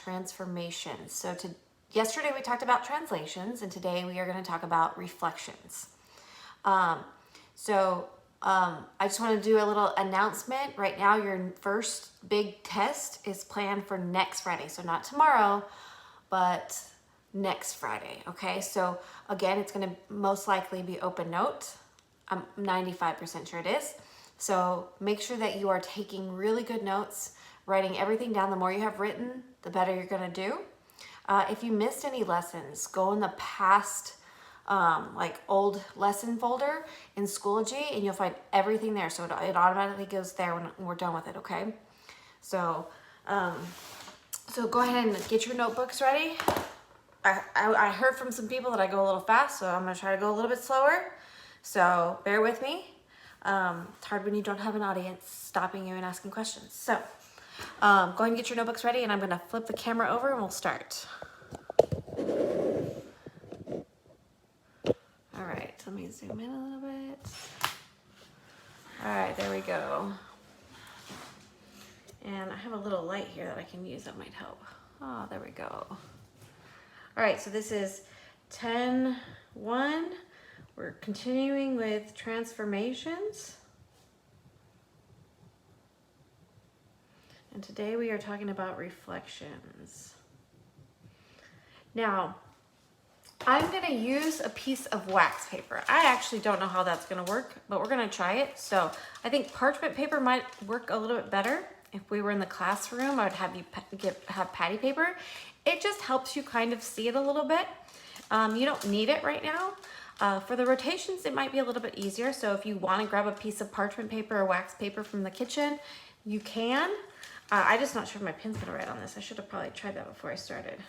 transformations. So yesterday we talked about translations, and today we are going to talk about reflections. I just want to do a little announcement. Right now, your first big test is planned for next Friday. So not tomorrow, but next Friday. Okay. So again, it's going to most likely be open note. I'm 95% sure it is. So make sure that you are taking really good notes, writing everything down. The more you have written, the better you're going to do. If you missed any lessons, go in the past like old lesson folder in Schoology, and you'll find everything there. So it automatically goes there when we're done with it. Okay. So go ahead and get your notebooks ready. I heard from some people that I go a little fast, so I'm going to try to go a little bit slower. So bear with me. It's hard when you don't have an audience stopping you and asking questions. So go ahead and get your notebooks ready, and I'm going to flip the camera over and we'll start. All right, let me zoom in a little bit. All right, there we go. And I have a little light here that I can use that might help. Oh, there we go. All right, so this is 10-1. We're continuing with transformations. And today we are talking about reflections. Now, I'm gonna use a piece of wax paper. I actually don't know how that's gonna work, but we're gonna try it. So I think parchment paper might work a little bit better. If we were in the classroom, I would have you have patty paper. It just helps you kind of see it a little bit. You don't need it right now. For the rotations, it might be a little bit easier. So if you wanna grab a piece of parchment paper or wax paper from the kitchen, you can. I'm just not sure if my pin's gonna write on this. I should have probably tried that before I started.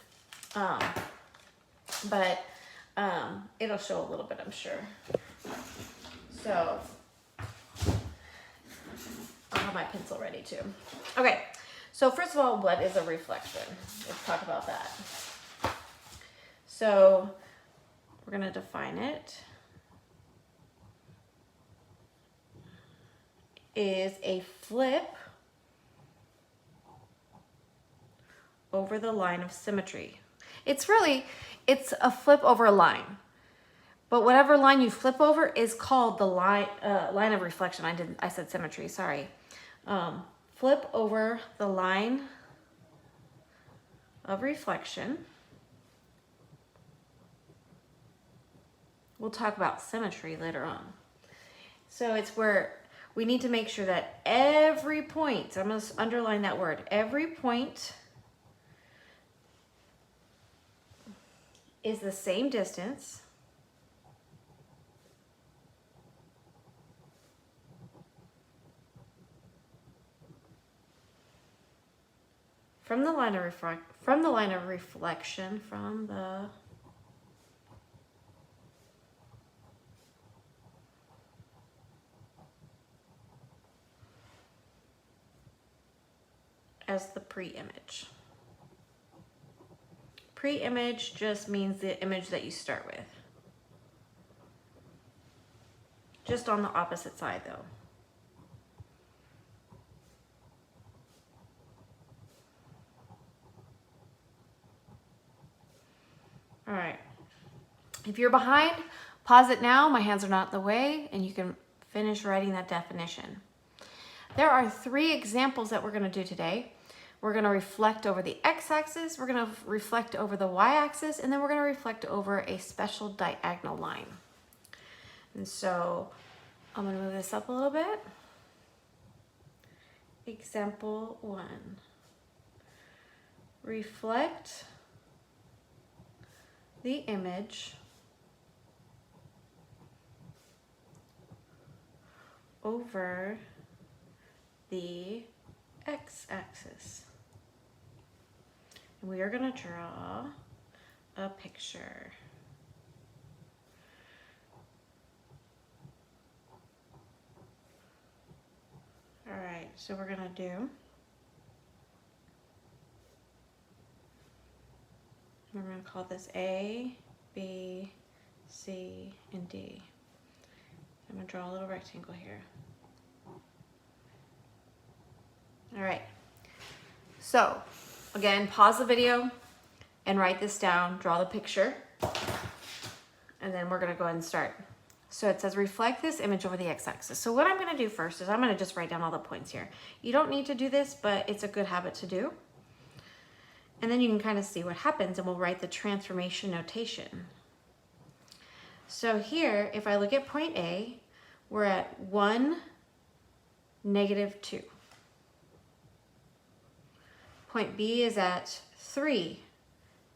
But it'll show a little bit, I'm sure. So I'll have my pencil ready too. Okay, so first of all, what is a reflection? Let's talk about that. So we're gonna define it. Is a flip over the line of symmetry. It's a flip over a line. But whatever line you flip over is called the line of reflection. I said symmetry, sorry. Flip over the line of reflection. We'll talk about symmetry later on. So it's where we need to make sure that every point, I'm going to underline that word, every point is the same distance from the line of reflection as the pre-image. Pre-image just means the image that you start with. Just on the opposite side though. All right. If you're behind, pause it now. My hands are not in the way, and you can finish writing that definition. There are 3 examples that we're going to do today. We're going to reflect over the x-axis, we're going to reflect over the y-axis, and then we're going to reflect over a special diagonal line. And so I'm going to move this up a little bit. Example 1. Reflect the image over the x-axis. And we are going to draw a picture. All right, so we're going to do, we're going to call this A, B, C, and D. I'm going to draw a little rectangle here. All right, so again, pause the video and write this down, draw the picture, and then we're gonna go ahead and start. So it says reflect this image over the x-axis. So what I'm gonna do first is I'm gonna just write down all the points here. You don't need to do this, but it's a good habit to do. And then you can kind of see what happens, and we'll write the transformation notation. So here, if I look at point A, we're at 1, -2. Point B is at 3,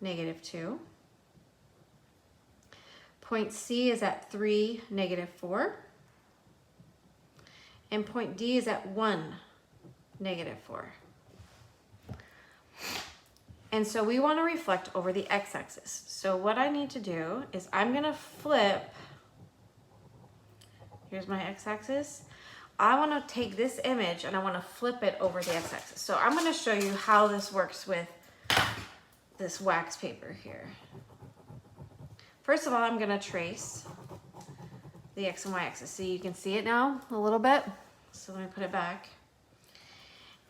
-2. Point C is at 3, -4. And point D is at 1, -4. And so we want to reflect over the x-axis. So what I need to do is I'm going to flip, here's my x-axis. I want to take this image and I want to flip it over the x-axis. So I'm going to show you how this works with this wax paper here. First of all, I'm going to trace the x and y axis. So you can see it now a little bit. So let me put it back.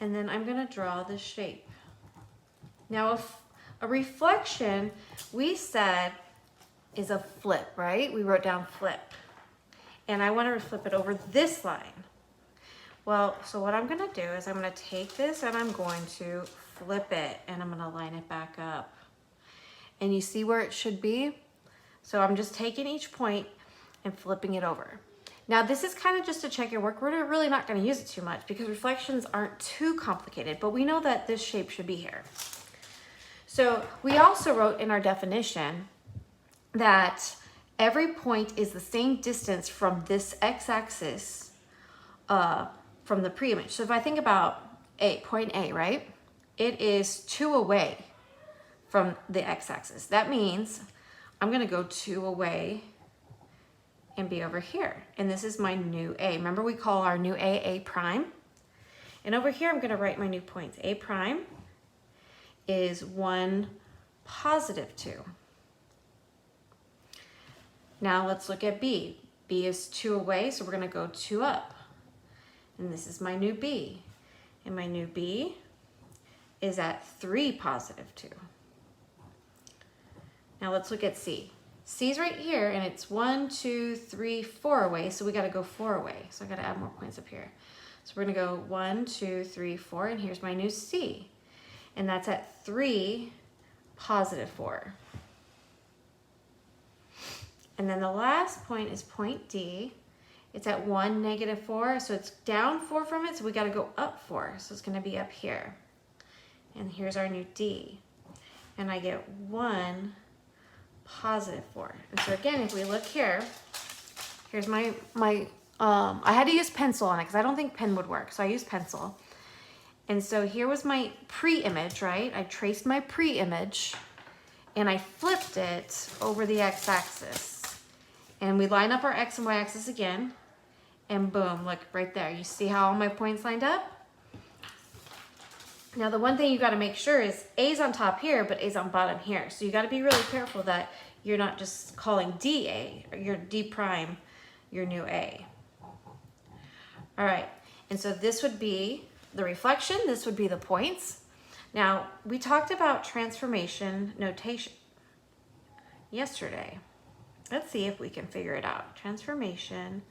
And then I'm going to draw this shape. Now, a reflection, we said, is a flip, right? We wrote down flip. And I want to flip it over this line. Well, so what I'm going to do is I'm going to take this and I'm going to flip it and I'm going to line it back up. And you see where it should be? So I'm just taking each point and flipping it over. Now, this is kind of just to check your work. We're really not going to use it too much because reflections aren't too complicated, but we know that this shape should be here. So we also wrote in our definition that every point is the same distance from this x-axis from the pre-image. So if I think about point A, right? It is 2 away from the x-axis. That means I'm going to go 2 away and be over here. And this is my new A. Remember, we call our new A prime. And over here, I'm going to write my new points. A prime is 1, +2. Now let's look at B. B is 2 away, so we're going to go 2 up. And this is my new B. And my new B is at 3, +2. Now let's look at C. C's right here, and it's 1, 2, 3, 4 away, so we got to go 4 away. So I got to add more points up here. So we're going to go 1, 2, 3, 4, and here's my new C. And that's at 3, +4. And then the last point is point D. It's at 1, -4, so it's down 4 from it, so we got to go up 4. So it's going to be up here. And here's our new D. And I get 1, +4. And so again, if we look here, here's my I had to use pencil on it because I don't think pen would work, so I used pencil. And so here was my pre-image, right? I traced my pre-image and I flipped it over the x-axis. And we line up our x and y axis again, and boom, look right there. You see how all my points lined up? Now the one thing you gotta make sure is A's on top here, but A's on bottom here. So you gotta be really careful that you're not just calling D A, or your D prime, your new A. All right, and so this would be the reflection, this would be the points. Now, we talked about transformation notation yesterday. Let's see if we can figure it out. Transformation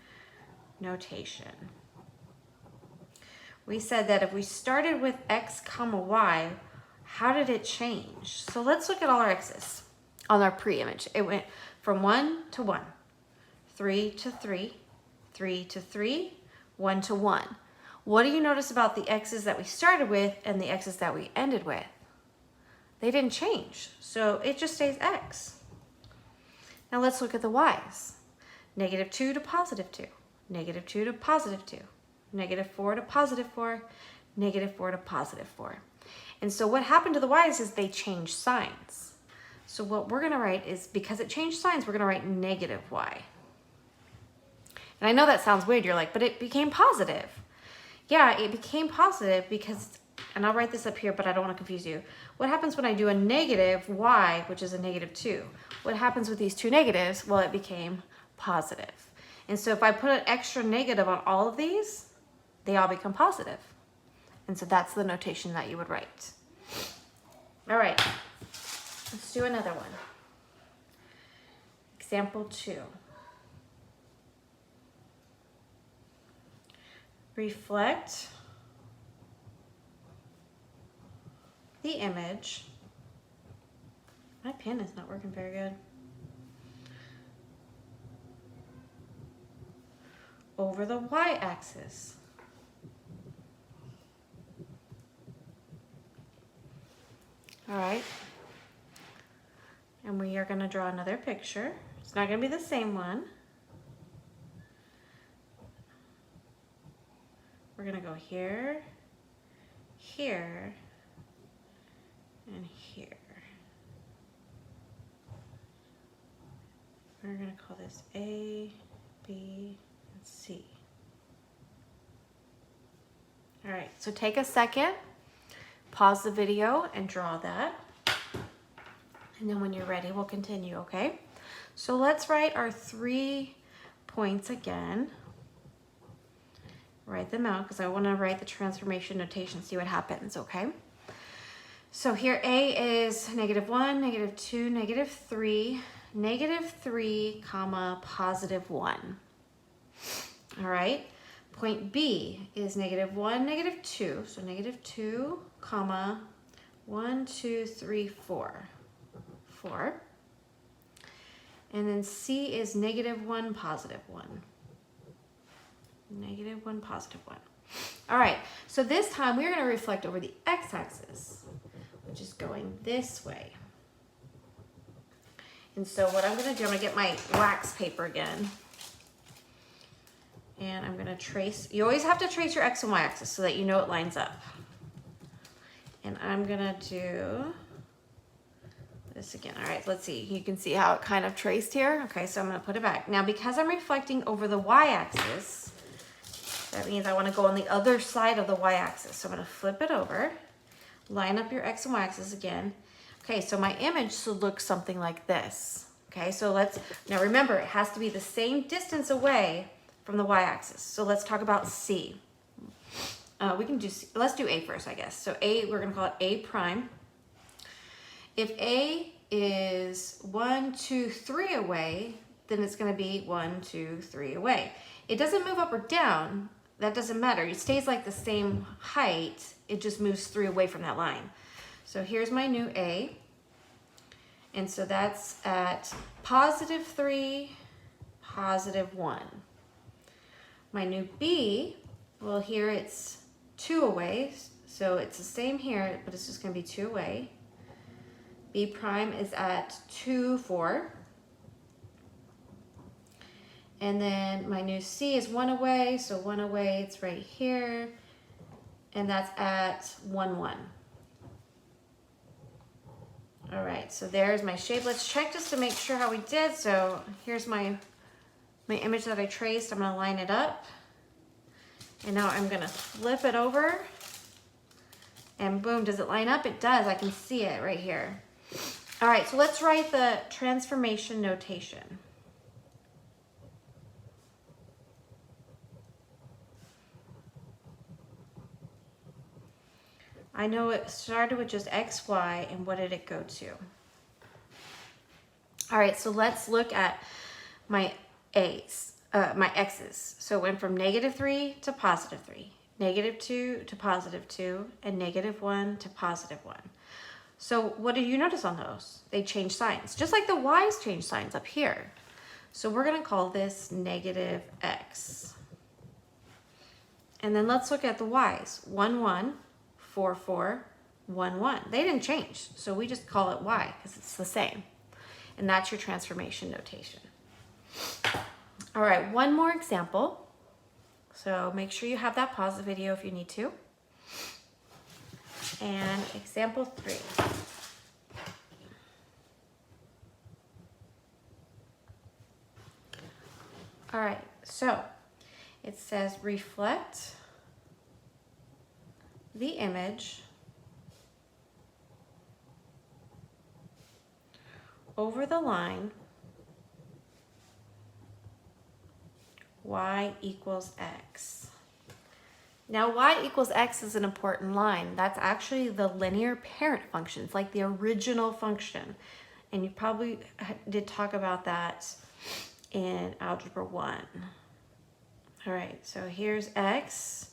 notation. We said that if we started with x, y, how did it change? So let's look at all our x's on our pre-image. It went from 1 to 1, 3 to 3, 3 to 3, 1 to 1. What do you notice about the x's that we started with and the x's that we ended with? They didn't change, so it just stays x. Now let's look at the y's. -2 to +2, -2 to +2, -4 to +4, -4 to +4. And so what happened to the y's is they changed signs. So what we're gonna write is, because it changed signs, we're gonna write -y. And I know that sounds weird, you're like, but it became positive. Yeah, it became positive because, and I'll write this up here, but I don't want to confuse you. What happens when I do a negative y, which is a -2? What happens with these two negatives? Well, it became positive. And so if I put an extra negative on all of these, they all become positive. And so that's the notation that you would write. All right, let's do another one. Example 2. Reflect the image. My pen is not working very good. Over the y-axis. All right. And we are going to draw another picture. It's not going to be the same one. We're going to go here, here, and here. We're going to call this A, B, and C. All right, so take a second, pause the video, and draw that. And then when you're ready, we'll continue, okay? So let's write our 3 points again. Write them out because I want to write the transformation notation, see what happens, okay? So here A is -1, -2, -3, -3, comma, +1. All right. Point B is -1, -2. So -2, comma, 1, 2, 3, 4. 4. And then C is -1, +1. -1, +1. All right, so this time we're going to reflect over the x-axis, which is going this way. And so what I'm going to do, I'm going to get my wax paper again. And I'm going to trace. You always have to trace your x and y axis so that you know it lines up. And I'm going to do this again. All right, let's see. You can see how it kind of traced here. Okay, so I'm going to put it back. Now, because I'm reflecting over the y-axis, that means I want to go on the other side of the y-axis. So I'm going to flip it over, line up your x and y-axis again. Okay, so my image should look something like this. Okay, so now remember, it has to be the same distance away from the y-axis. So let's talk about C. We can do C. Let's do A first, I guess. So A, we're going to call it A prime. If A is 1, 2, 3 away, then it's going to be 1, 2, 3 away. It doesn't move up or down. That doesn't matter. It stays like the same height. It just moves 3 away from that line. So here's my new A. And so that's at +3, +1. My new B, well, here it's 2 away. So it's the same here, but it's just going to be 2 away. B prime is at 2, 4. And then my new C is 1 away. So 1 away, it's right here. And that's at 1, 1. All right, so there's my shape. Let's check just to make sure how we did. So here's my image that I traced. I'm gonna line it up. And now I'm gonna flip it over. And boom, does it line up? It does, I can see it right here. All right, so let's write the transformation notation. I know it started with just X, Y, and what did it go to? All right, so let's look at my my X's. So it went from -3 to +3, -2 to +2, and -1 to +1. So what did you notice on those? They changed signs, just like the Y's change signs up here. So we're gonna call this -X. And then let's look at the Y's. 1, 1. 4, 4, 1, 1. They didn't change, so we just call it Y because it's the same. And that's your transformation notation. All right, one more example. So make sure you have that, pause the video if you need to. And example 3. All right, so it says reflect the image over the line y = x. Now y equals x is an important line. That's actually the linear parent function. It's like the original function. And you probably did talk about that in Algebra 1. All right, so here's x,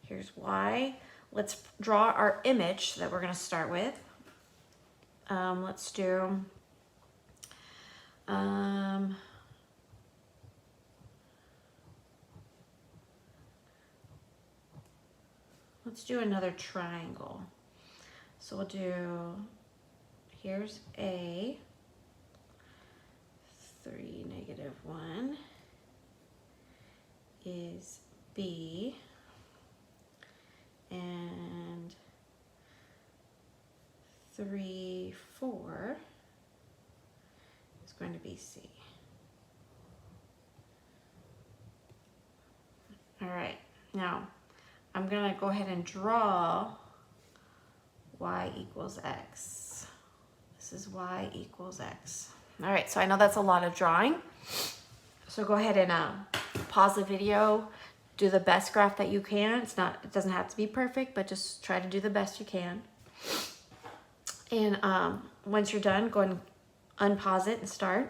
here's y. Let's draw our image that we're gonna start with. Let's do, let's do another triangle. So we'll do, here's A, 3, -1 is B, and 3, 4 is going to be C. All right, now I'm gonna go ahead and draw y equals x. This is y equals x. All right, so I know that's a lot of drawing. So go ahead and pause the video, do the best graph that you can. It doesn't have to be perfect, but just try to do the best you can. And once you're done, go ahead and unpause it and start.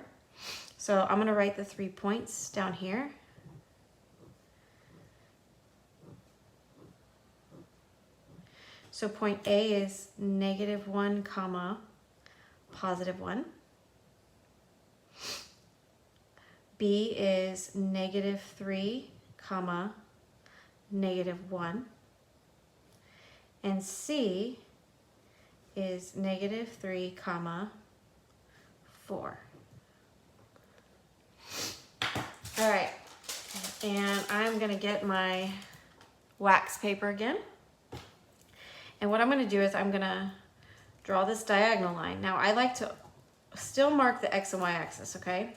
So I'm gonna write the 3 points down here. So point A is -1, comma, +1. B is -3, comma, -1. And C is -3, comma, 4. All right, and I'm gonna get my wax paper again. And what I'm gonna do is I'm gonna draw this diagonal line. Now I like to still mark the X and Y axis, okay?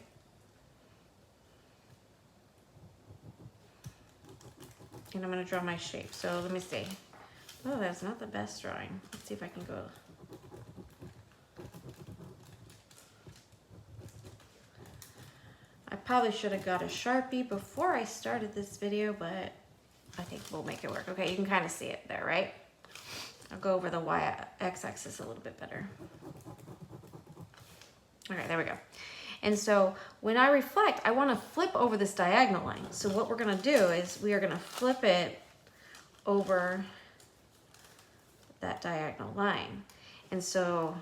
And I'm gonna draw my shape. So let me see. Oh, that's not the best drawing. Let's see if I can go. I probably should have got a Sharpie before I started this video, but I think we'll make it work. Okay, you can kind of see it there, right? I'll go over the y-axis a little bit better. Okay, there we go. And so when I reflect, I want to flip over this diagonal line. So what we're going to do is we are going to flip it over that diagonal line. And so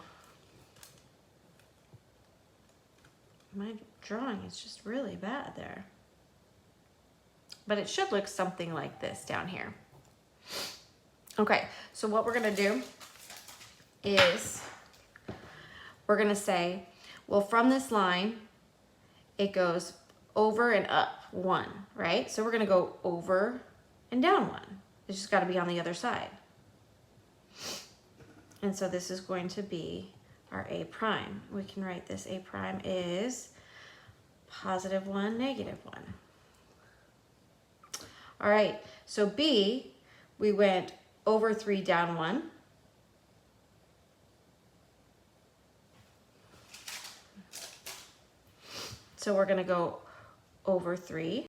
my drawing is just really bad there. But it should look something like this down here. Okay, so what we're gonna do is we're gonna say, well, from this line, it goes over and up 1, right? So we're gonna go over and down 1. It's just gotta be on the other side. And so this is going to be our A prime. We can write this A prime is +1, -1. All right, so B, we went over 3, down 1. So we're gonna go over 3.